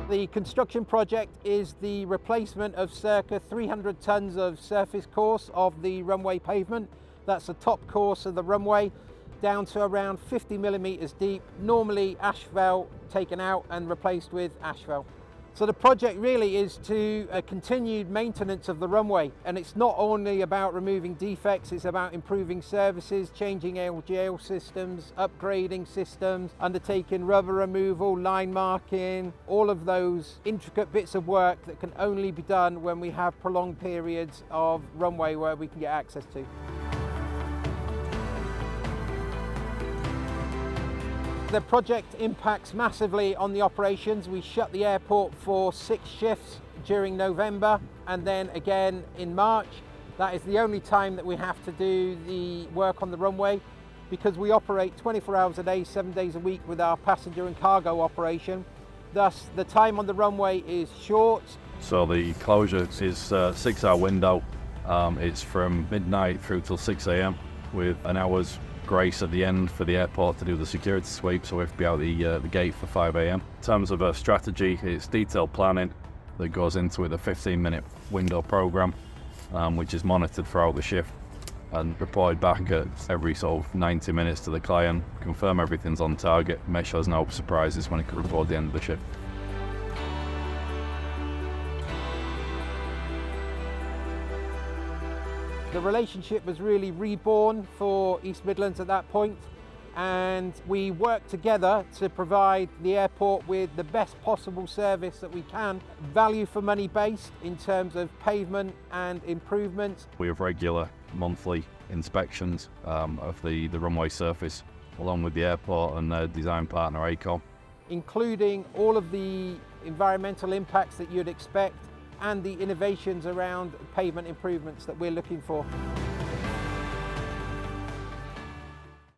The construction project is the replacement of circa 300 tonnes of surface course of the runway pavement. That's the top course of the runway, down to around 50 millimetres deep, normally asphalt taken out and replaced with asphalt. So the project really is to a continued maintenance of the runway, and it's not only about removing defects, it's about improving services, changing LGL systems, upgrading systems, undertaking rubber removal, line marking, all of those intricate bits of work that can only be done when we have prolonged periods of runway where we can get access to. The project impacts massively on the operations. We shut the airport for 6 shifts during November and then again in March. That is the only time that we have to do the work on the runway, because we operate 24 hours a day, 7 days a week with our passenger and cargo operation. Thus, the time on the runway is short. So the closure is a 6-hour window. It's from midnight through till 6 a.m. with an hour's grace at the end for the airport to do the security sweep, so we have to be out the gate for 5 a.m. In terms of a strategy, it's detailed planning that goes into it, a 15-minute window program, which is monitored throughout the shift and reported back at every sort of 90 minutes to the client, confirm everything's on target, make sure there's no surprises when it comes toward the end of the shift. The relationship was really reborn for East Midlands at that point, and we worked together to provide the airport with the best possible service that we can, value for money based in terms of pavement and improvements. We have regular monthly inspections of the runway surface, along with the airport and their design partner ACOM. Including all of the environmental impacts that you'd expect and the innovations around pavement improvements that we're looking for.